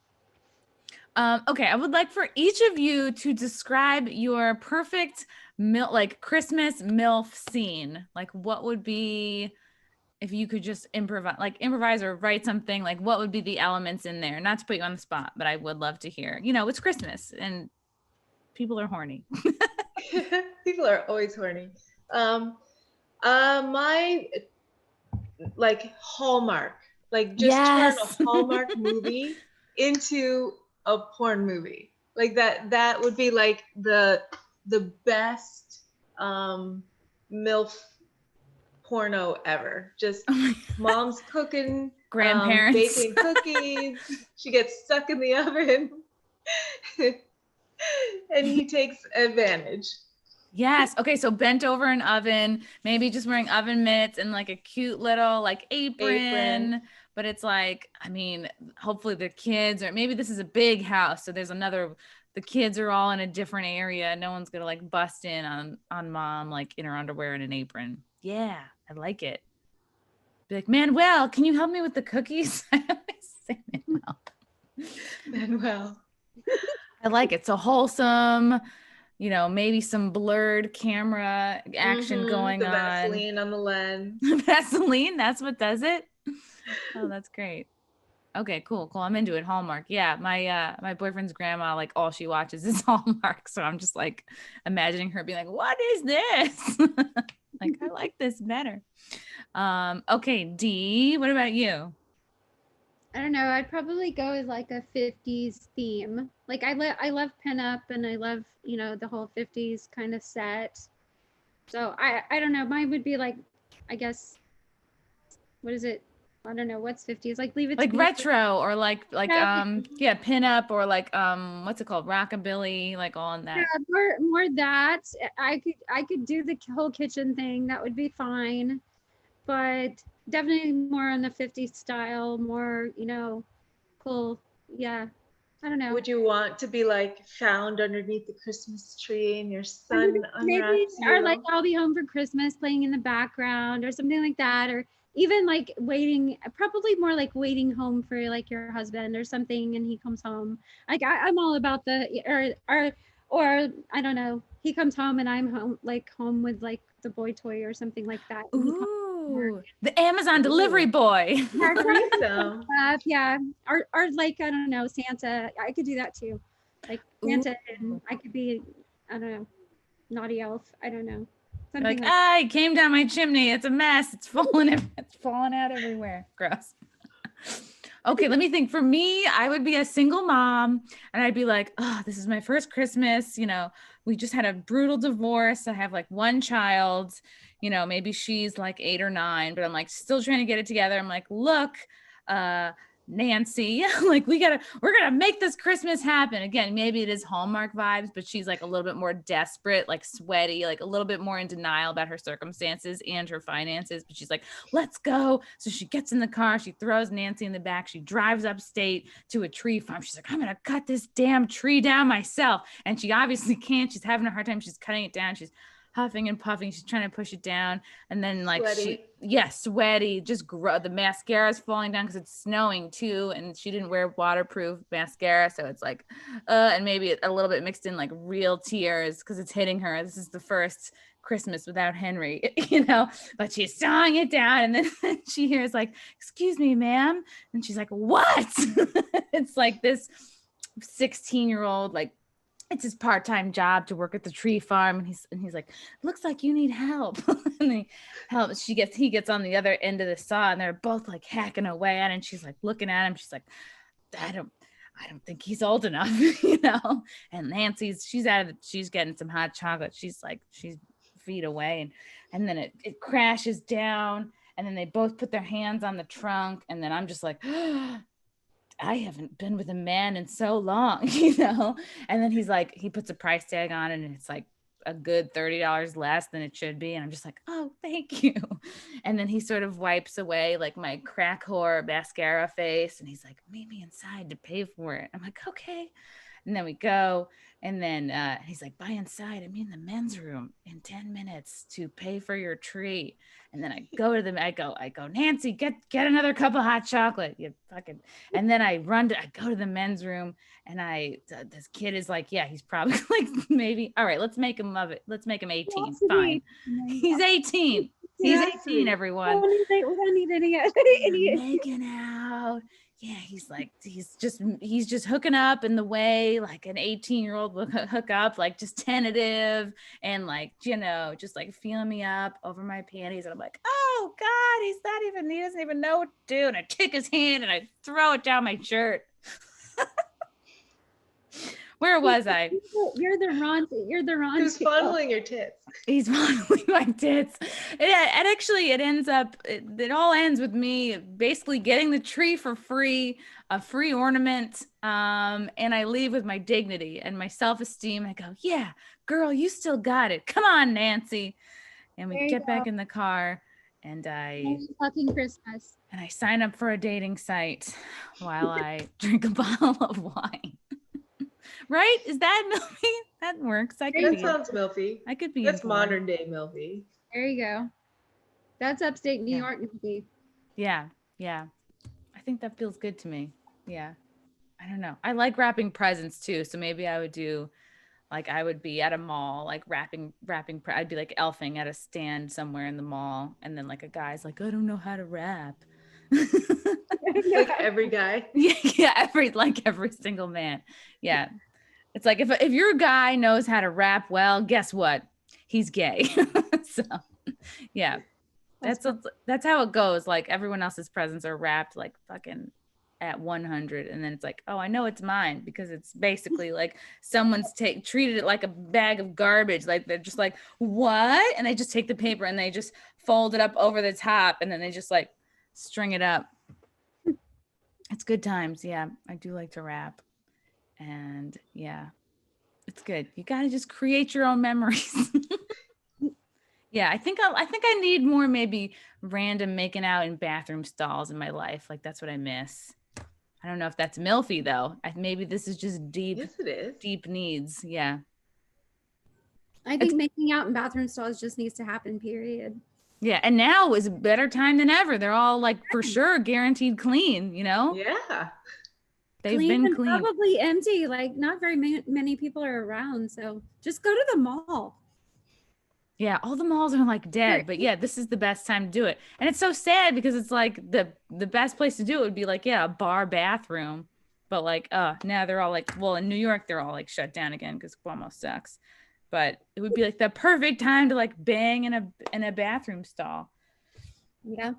Okay, I would like for each of you to describe your perfect like Christmas MILF scene. Like what would be, if you could just improvise or write something, like what would be the elements in there? Not to put you on the spot, but I would love to hear. It's Christmas and people are horny. People are always horny. My like Hallmark, like just turn a Hallmark movie into a porn movie. Like that would be like the best MILF porno ever. Just mom's cooking, grandparents baking cookies. She gets stuck in the oven and he takes advantage. Yes. Okay. So bent over an oven, maybe just wearing oven mitts and like a cute little like apron. But it's like, I mean, hopefully the kids, or maybe this is a big house. So there's the kids are all in a different area. No one's going to like bust in on mom, like in her underwear and an apron. Yeah. I like it. Be like, Manuel, can you help me with the cookies? I always say Manuel. I like it. So wholesome, maybe some blurred camera action going on. Vaseline on the lens. Vaseline, that's what does it? Oh, that's great. Okay, cool. I'm into it. Hallmark. Yeah, my boyfriend's grandma, like all she watches is Hallmark. So I'm just like imagining her being like, what is this? Like, I like this better. Okay, Dee, what about you? I don't know. I'd probably go with like a 50s theme. Like I love pinup and I love, the whole 50s kind of set. So I don't know. Mine would be like, I guess, what is it? I don't know. What's 50s? Like leave it like retro or like pinup or like what's it called? Rockabilly, like all in that. Yeah, more that. I could do the whole kitchen thing. That would be fine. But definitely more on the 50s style, more, cool. Yeah. I don't know. Would you want to be like found underneath the Christmas tree and your son unwraps you? Or like I'll be home for Christmas playing in the background or something like that. Or even like probably more like waiting home for like your husband or something and he comes home. Like I'm all about or I don't know. He comes home and I'm home with like the boy toy or something like that. Ooh, Ooh, the Amazon delivery boy. So Yeah, or like I don't know, Santa. I could do that too, like Santa, and I could be, I don't know, naughty elf. I don't know, something Like, like. I came down my chimney. It's a mess. It's falling out everywhere. Gross. Okay, let me think. For me, I would be a single mom and I'd be like, oh, this is my first Christmas. You know, we just had a brutal divorce. I have like one child, you know, maybe she's like 8 or 9, but I'm like still trying to get it together. I'm like, look, Nancy, like we're gonna make this Christmas happen. Again, maybe it is Hallmark vibes, but she's like a little bit more desperate, like sweaty, like a little bit more in denial about her circumstances and her finances. But she's like, let's go. So she gets in the car, she throws Nancy in the back, she drives upstate to a tree farm. She's like, I'm gonna cut this damn tree down myself. And she obviously can't. She's having a hard time. She's cutting it down. She's huffing and puffing. She's trying to push it down. And then like Sweaty. sweaty, just the mascara's falling down because it's snowing too. And she didn't wear waterproof mascara. So it's like, and maybe a little bit mixed in like real tears because it's hitting her. This is the first Christmas without Henry, you know, but she's sawing it down. And then she hears like, excuse me, ma'am. And she's like, what? It's like this 16-year-old, like, it's his part-time job to work at the tree farm. And he's like, looks like you need help. And he helps. He gets on the other end of the saw and they're both like hacking away at it. And she's like looking at him. She's like, I don't think he's old enough, you know? And Nancy's, she's getting some hot chocolate. She's feet away. And then it crashes down. And then they both put their hands on the trunk. And then I'm just like, I haven't been with a man in so long, you know? And then he's like, he puts a price tag on it and it's like a good $30 less than it should be. And I'm just like, oh, thank you. And then he sort of wipes away like my crack whore mascara face. And he's like, meet me inside to pay for it. I'm like, okay. And then we go. And then he's like, buy inside. I'm in the men's room in 10 minutes to pay for your tree. And then I go to them. I go, Nancy, get another cup of hot chocolate. You fucking. And then I go to the men's room, and this kid is like, yeah, he's probably like maybe. All right, let's make him 18. Fine, he's 18. He's 18. Everyone. We don't need any. Making out. Yeah, he's just hooking up in the way like an 18-year-old would hook up, like just tentative and like, you know, just like feeling me up over my panties. And I'm like, oh God, he doesn't even know what to do. And I take his hand and I throw it down my shirt. Where was I? You're the Ron. Who's fondling your tits? He's fondling my tits. It all ends with me basically getting the tree for free, a free ornament. And I leave with my dignity and my self-esteem. I go, yeah, girl, you still got it. Come on, Nancy. And we get back in the car and fucking Christmas. And I sign up for a dating site while I drink a bottle of wine. Right? Is that MILFy? That works. That sounds MILFy. I could be. That's modern day MILFy. There you go. That's upstate New York MILFy. Yeah. I think that feels good to me. Yeah. I don't know. I like wrapping presents too. So maybe I would do, like, I would be at a mall, like wrapping. I'd be like elfing at a stand somewhere in the mall, and then like a guy's like, I don't know how to wrap. Like every guy. Yeah. Every single man. Yeah. It's like if your guy knows how to rap well, guess what? He's gay. So, yeah, that's how it goes. Like everyone else's presents are wrapped like fucking at 100, and then it's like, oh, I know it's mine because it's basically like someone's treated it like a bag of garbage. Like they're just like, what? And they just take the paper and they just fold it up over the top, and then they just like string it up. It's good times. Yeah, I do like to rap. And yeah, it's good. You got to just create your own memories. Yeah, I think I need more maybe random making out in bathroom stalls in my life. Like that's what I miss. I don't know if that's MILFy though. Maybe this is just deep. Yes, it is. Deep needs. Yeah. I think making out in bathroom stalls just needs to happen, period. Yeah, and now is a better time than ever. They're all like for sure guaranteed clean, you know? Yeah. They've been clean. Probably empty. Like not very many people are around. So just go to the mall. Yeah, all the malls are like dead, but yeah, this is the best time to do it. And it's so sad because it's like the best place to do it would be like, yeah, a bar bathroom. But like, now they're all like, well, in New York, they're all like shut down again because Cuomo sucks. But it would be like the perfect time to like bang in a bathroom stall. Yeah.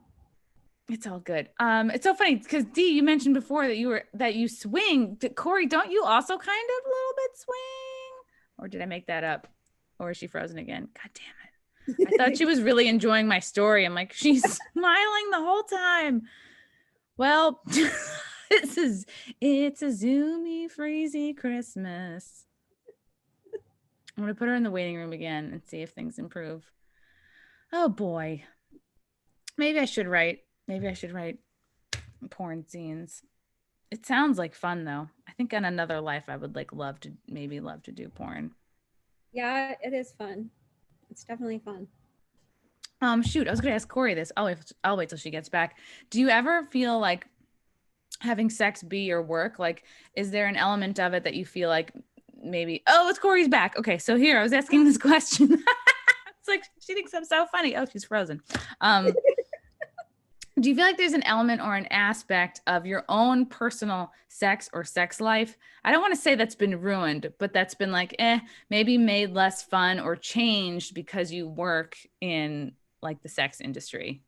It's all good. It's so funny because Dee, you mentioned before that you swing. Cory, don't you also kind of a little bit swing? Or did I make that up? Or is she frozen again? God damn it. I thought she was really enjoying my story. I'm like, she's smiling the whole time. Well, it's a zoomy, freezy Christmas. I'm gonna put her in the waiting room again and see if things improve. Oh boy. Maybe I should write porn scenes. It sounds like fun though. I think in another life I would like love to do porn. Yeah, it is fun. It's definitely fun. Shoot, I was gonna ask Cory this. I'll wait till she gets back. Do you ever feel like having sex be your work? Like, is there an element of it that you feel like maybe, oh, it's Cory's back. Okay, so here, I was asking this question. It's like, she thinks I'm so funny. Oh, she's frozen. Do you feel like there's an element or an aspect of your own personal sex or sex life? I don't want to say that's been ruined, but that's been like, maybe made less fun or changed because you work in like the sex industry?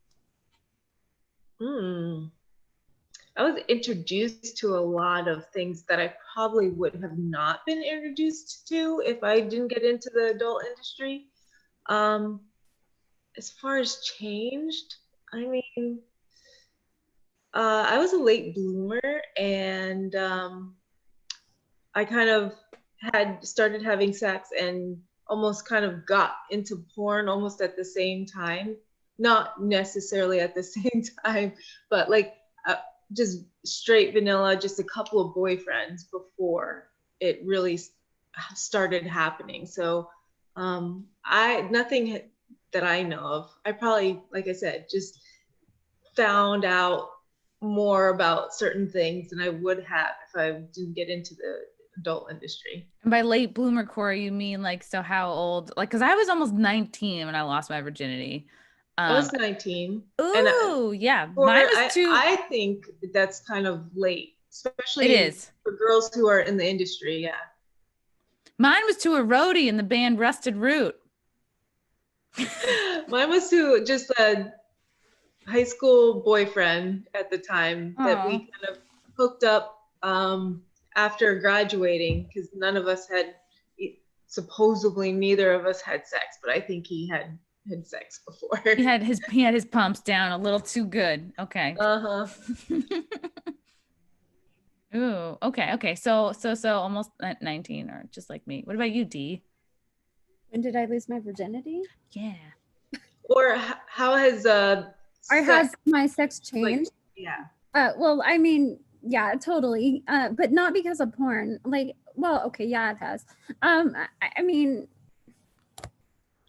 I was introduced to a lot of things that I probably would have not been introduced to if I didn't get into the adult industry. As far as changed, I mean, I was a late bloomer, and I kind of had started having sex and almost kind of got into porn almost at the same time. Not necessarily at the same time, but like just straight vanilla, just a couple of boyfriends before it really started happening. So nothing that I know of. I probably, like I said, just found out more about certain things than I would have if I didn't get into the adult industry. And by late bloomer, Cory, you mean like, so how old? Like, because I was almost 19 when I lost my virginity. I was 19. Ooh, yeah. Mine was I think that's kind of late, especially it is for girls who are in the industry. Yeah. Mine was to a roadie in the band Rusted Root. Mine was to just a high school boyfriend at the time that we kind of hooked up after graduating, because supposedly neither of us had sex, but I think he had sex before. He had his pumps down a little too good. Okay. Ooh, okay. So almost 19, or just like me. What about you, Dee? When did I lose my virginity? Yeah. Or how has has my sex changed? Like, yeah. Well, I mean, yeah, totally. But not because of porn. Like, well, okay, yeah, it has. I mean,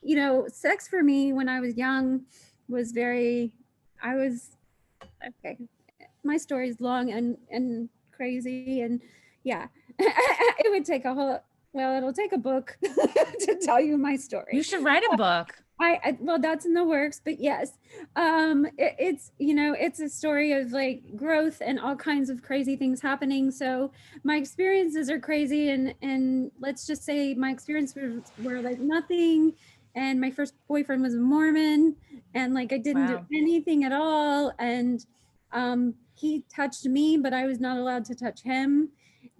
you know, sex for me when I was young was okay. My story is long and crazy, and yeah, it would take it'll take a book to tell you my story. You should write a book. Well, that's in the works, but yes, it's, you know, it's a story of like growth and all kinds of crazy things happening. So my experiences are crazy, and let's just say my experiences were like nothing. And my first boyfriend was a Mormon, and like I didn't do anything at all. And he touched me, but I was not allowed to touch him,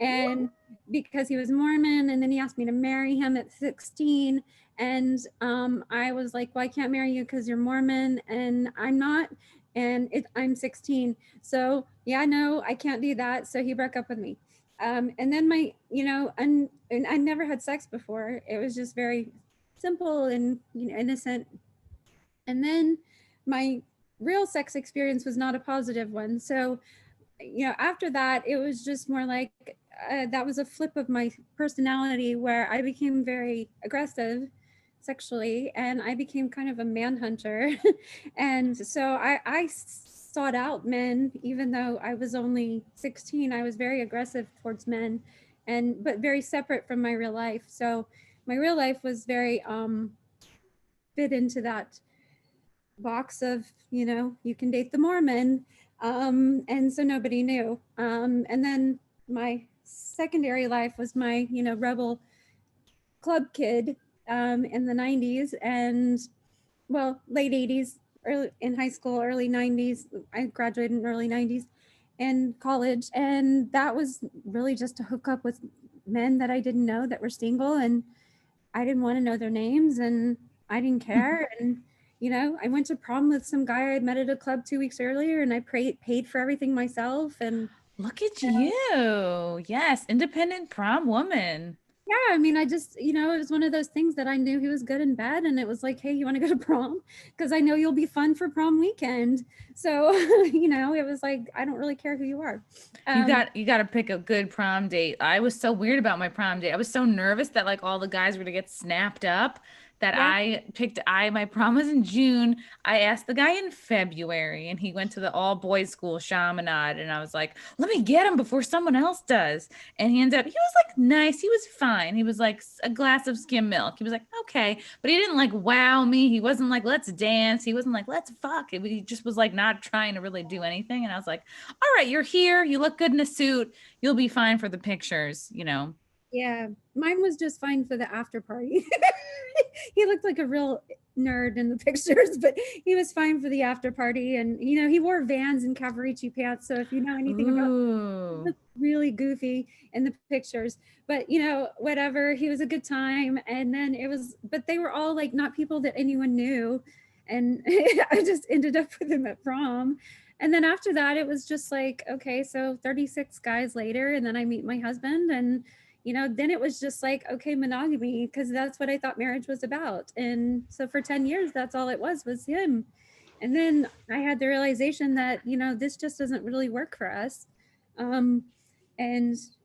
and because he was Mormon. And then he asked me to marry him at 16. And I was like, well, I can't marry you because you're Mormon and I'm not, and I'm 16. So yeah, no, I can't do that. So he broke up with me. And then and I never had sex before. It was just very simple and, you know, innocent. And then my real sex experience was not a positive one. So, you know, after that, it was just more like that was a flip of my personality where I became very aggressive sexually, and I became kind of a manhunter. And so I sought out men, even though I was only 16. I was very aggressive towards men, but very separate from my real life. So my real life was very fit into that box of, you know, you can date the Mormon. And so nobody knew. And then my secondary life was my, you know, rebel club kid in the 90s and, well, late 80s, early in high school, early 90s. I graduated in early 90s and college. And that was really just to hook up with men that I didn't know that were single. And I didn't want to know their names and I didn't care. And, you know, I went to prom with some guy I had met at a club 2 weeks earlier and I paid for everything myself. And Look at you. Yes, independent prom woman. yeah, I mean, I just, you know, it was one of those things that I knew he was good in bed. And it was like, hey, you want to go to prom? Because I know you'll be fun for prom weekend. So, you know, it was like, I don't really care who you are. You got to pick a good prom date. I was so weird about my prom date. I was so nervous that like all the guys were to get snapped up that Yeah. my prom was in June. I asked the guy in February and he went to the all boys school Chaminade and I was like, let me get him before someone else does. And he ended up, he was like nice. He was fine. He was like a glass of skim milk. He was like, okay. But he didn't like wow me. He wasn't like, let's dance. He wasn't like, let's fuck. He just was like not trying to really do anything. And I was like, all right, you're here. You look good in a suit. You'll be fine for the pictures, you know. Yeah, mine was just fine for the after party. He looked like a real nerd in the pictures, but he was fine for the after party. And, you know, he wore Vans and Cavaricci pants. So if you know anything about him, he looked really goofy in the pictures, but, you know, whatever, he was a good time. And then it was, but they were all like not people that anyone knew. And I just ended up with him at prom. And then after that, it was just like, okay, so 36 guys later, and then I meet my husband and, you know, then it was just like, okay, monogamy, because that's what I thought marriage was about. And so for 10 years, that's all it was him. And then I had the realization that, you know, this just doesn't really work for us. And,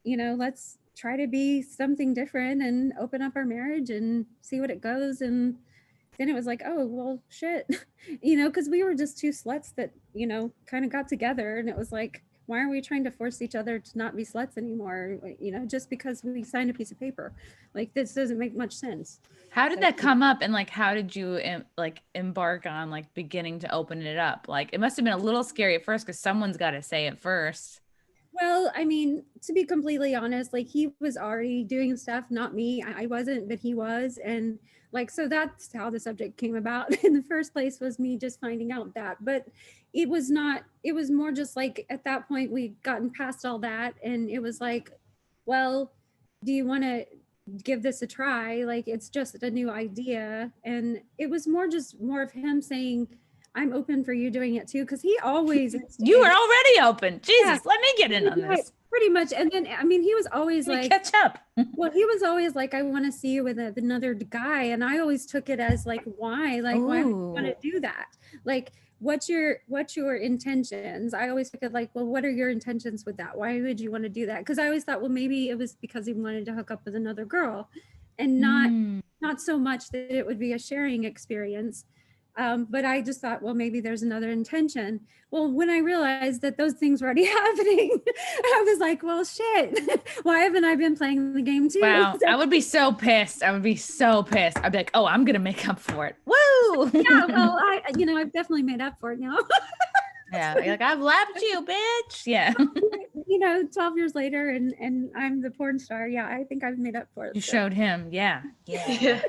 you know, let's try to be something different and open up our marriage and see what it goes. And then it was like, oh, well, shit, you know, because we were just two sluts that, you know, kind of got together. And it was like, why are we trying to force each other to not be sluts anymore? You know, just because we signed a piece of paper, like this doesn't make much sense. How did that come up? And like, how did you like embark on like beginning to open it up? Like, it must've been a little scary at first because someone's got to say it first. Well, I mean, to be completely honest, like he was already doing stuff, not me. I wasn't, but he was. And like, so that's how the subject came about in the first place, was me just finding out that. But it was not, it was more just like at that point we'd gotten past all that. And it was like, well, do you want to give this a try? Like, it's just a new idea. And it was more of him saying, I'm open for you doing it too, because he always You were already open. Jesus, Yeah. let me get in on this. Pretty much. And then, I mean, he was always like, catch up. well, he was always like, I want to see you with another guy. And I always took it as like, why? Like, why would you want to do that? Like, what's your intentions? I always took it like, well, what are your intentions with that? Why would you want to do that? Because I always thought, well, maybe it was because he wanted to hook up with another girl, and not so much that it would be a sharing experience. But I just thought, well, maybe there's another intention. Well, when I realized that those things were already happening, I was like, well, shit, why haven't I been playing the game too? Wow, I would be so pissed. I'd be like, oh, I'm going to make up for it. Woo! Yeah, well, I've definitely made up for it now. Yeah, like, I've lapped you, bitch. Yeah. 12 years later and I'm the porn star. Yeah, I think I've made up for it. You showed him. Yeah. Yeah.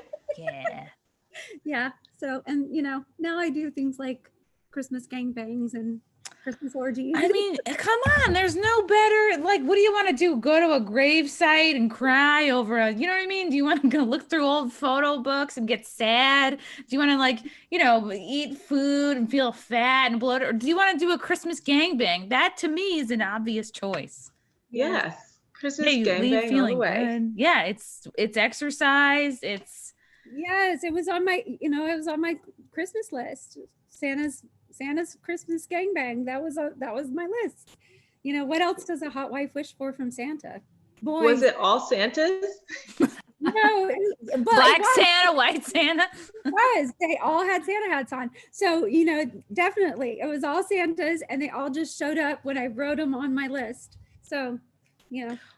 Yeah. So, and now I do things like Christmas gangbangs and Christmas orgies. I mean, come on, there's no better, like, what do you want to do? Go to a grave site and cry over you know what I mean? Do you want to go look through old photo books and get sad? Do you want to, like, eat food and feel fat and bloated? Or do you want to do a Christmas gangbang? That to me is an obvious choice. Yes. Christmas you gangbang leave all feeling the way. good. Yeah, it's exercise. Yes, it was on my Christmas list. Santa's Christmas gangbang. That was my list. What else does a hot wife wish for from Santa? Boys. Was it all Santas? No, but Black Santa, white Santa. It was. They all had Santa hats on. So, definitely it was all Santas, and they all just showed up when I wrote them on my list. So,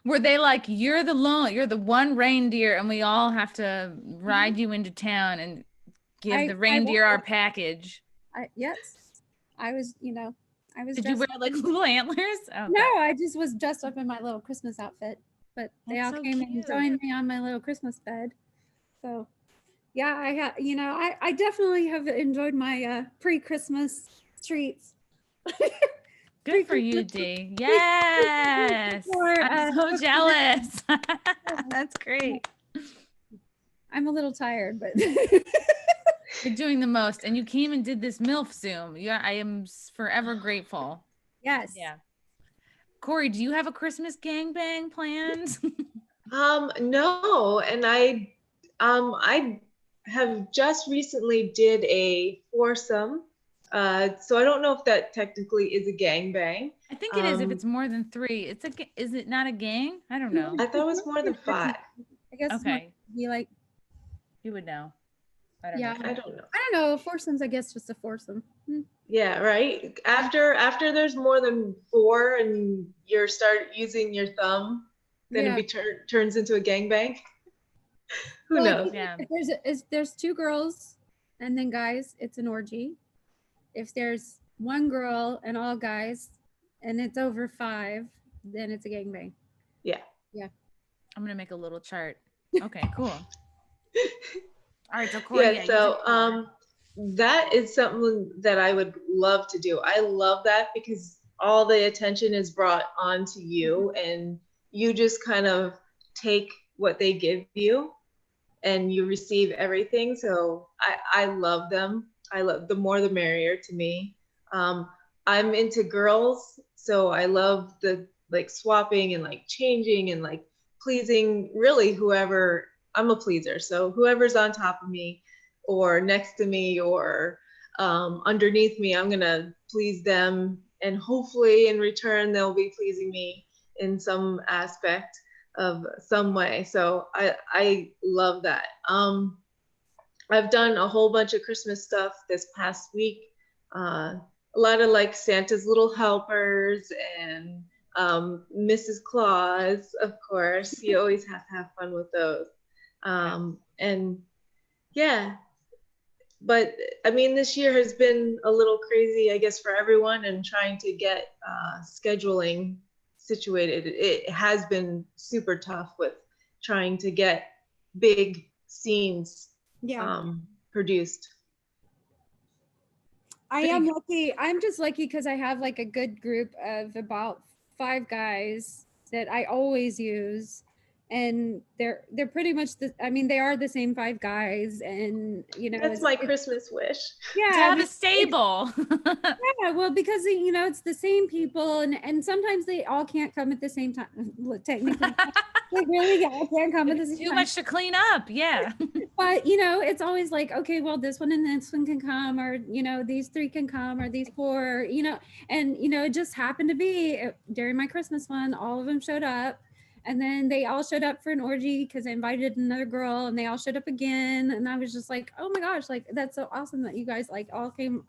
were they like, you're the one reindeer and we all have to ride you into town and give the reindeer our package. Yes, I was, I was Did you wear like little antlers? Oh, no, I just was dressed up in my little Christmas outfit, but they all came and joined me on my little Christmas bed. So yeah, I definitely have enjoyed my pre-Christmas treats. Good for you, Dee. Yes. I'm so jealous. That's great. I'm a little tired, but you're doing the most. And you came and did this MILF Zoom. Yeah, I am forever grateful. Yes. Yeah. Cory, do you have a Christmas gangbang planned? No, and I have just recently did a foursome. So I don't know if that technically is a gangbang. I think it is if it's more than 3. Is it not a gang? I don't know. I thought it was more than 5. I guess okay. Be like, you would know. I don't know. I don't know. I don't know. Foursomes, I guess, just a foursome. Yeah, right. After there's more than 4 and you start using your thumb, then it turns into a gangbang. Who knows? Yeah. If there's 2 girls and then guys, it's an orgy. If there's 1 girl and all guys and it's over 5, then it's a gangbang. Yeah. Yeah. I'm gonna make a little chart. Okay, cool. All right, so Cory, yeah, so that is something that I would love to do. I love that because all the attention is brought onto you and you just kind of take what they give you and you receive everything. So I love them. I love the more the merrier to me. I'm into girls, so I love the like swapping and like changing and like pleasing really whoever. I'm a pleaser, so whoever's on top of me or next to me or underneath me, I'm gonna please them, and hopefully in return they'll be pleasing me in some aspect of some way. So I love that. I've done a whole bunch of Christmas stuff this past week. A lot of like Santa's Little Helpers and Mrs. Claus, of course. You always have to have fun with those. And yeah, but I mean, this year has been a little crazy, I guess, for everyone, and trying to get scheduling situated. It has been super tough with trying to get big scenes produced. I am lucky. I'm just lucky because I have like a good group of about 5 guys that I always use. And they're pretty much they are the same 5 guys, and that's my Christmas wish. Yeah, to have a stable. Yeah, well, because it's the same people, and sometimes they all can't come at the same time. Technically, they really can't come at the same time. Too much to clean up, yeah. But it's always like, okay, well, this one and this one can come, or these 3 can come, or these 4, and it just happened to be during my Christmas one, all of them showed up. And then they all showed up for an orgy because I invited another girl, and they all showed up again. And I was just like, oh my gosh, like that's so awesome that you guys like all came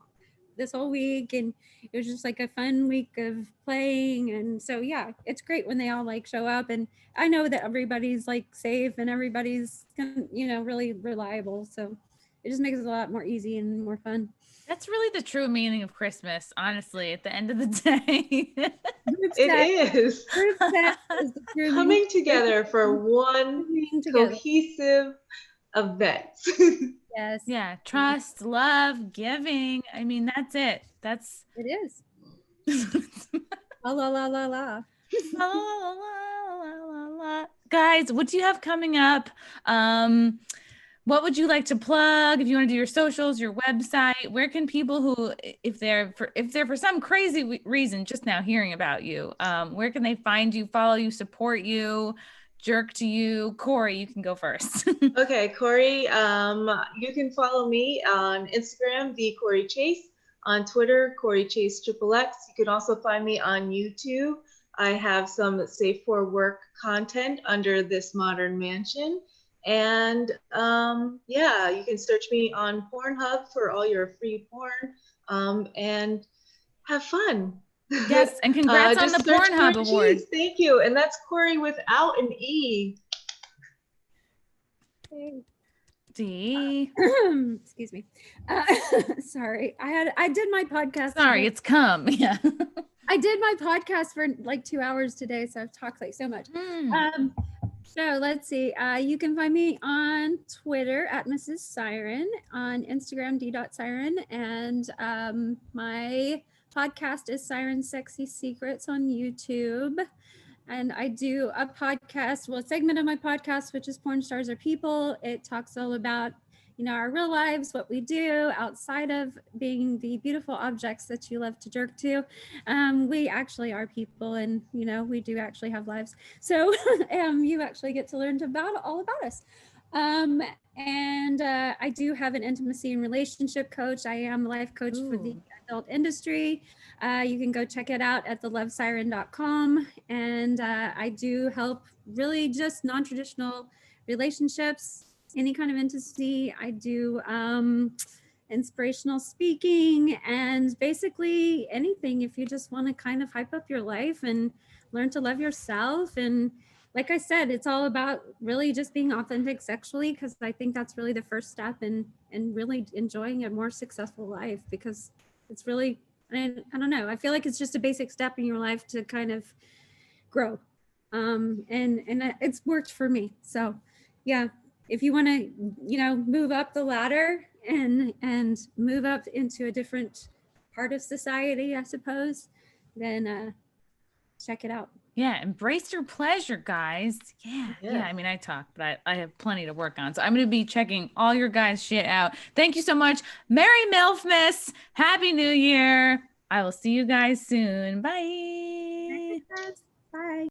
this whole week. And it was just like a fun week of playing. And so, yeah, it's great when they all like show up. And I know that everybody's like safe and everybody's, really reliable. So it just makes it a lot more easy and more fun. That's really the true meaning of Christmas, honestly, at the end of the day. It is. Coming together for one cohesive event. Yes. Yeah. Trust, love, giving. I mean, that's it. It is. La la la la la. La, la, la, la, la, la. Guys, what do you have coming up? What would you like to plug? If you want to do your socials, your website, where can people who, if they're for some crazy reason just now hearing about you, where can they find you, follow you, support you, jerk to you? Cory, you can go first. Okay, Cory, you can follow me on Instagram, the Cory Chase, on Twitter, Cory Chase XXX. You can also find me on YouTube. I have some safe for work content under This Modern Mansion. And yeah, you can search me on Pornhub for all your free porn and have fun. Yes, and congrats on the Pornhub Awards. Thank you. And that's Cory without an E. Dee. Excuse me. Sorry. I did my podcast. Sorry, it's come. Yeah. I did my podcast for like 2 hours today, so I've talked like so much. So let's see. You can find me on Twitter at Mrs. Siren, on Instagram D.Siren, and my podcast is Siren Sexy Secrets on YouTube. And I do a podcast, well, a segment of my podcast, which is Porn Stars Are People. It talks all about, you know, our real lives, what we do outside of being the beautiful objects that you love to jerk to. We actually are people, and, you know, we do actually have lives. So you actually get to learn all about us. And I do have an intimacy and relationship coach. I am a life coach for the adult industry. You can go check it out at thelovesiren.com. And I do help really just non-traditional relationships, any kind of intimacy. I do inspirational speaking, and basically anything if you just want to kind of hype up your life and learn to love yourself. And like I said, it's all about really just being authentic sexually, because I think that's really the first step in really enjoying a more successful life, because it's really, I don't know, I feel like it's just a basic step in your life to kind of grow. And it's worked for me. So yeah, if you want to, you know, move up the ladder and move up into a different part of society, I suppose, then check it out. Yeah, embrace your pleasure, guys. Yeah. I mean, I talk, but I have plenty to work on. So I'm going to be checking all your guys' shit out. Thank you so much. Merry MILFmas. Happy New Year. I will see you guys soon. Bye. Bye.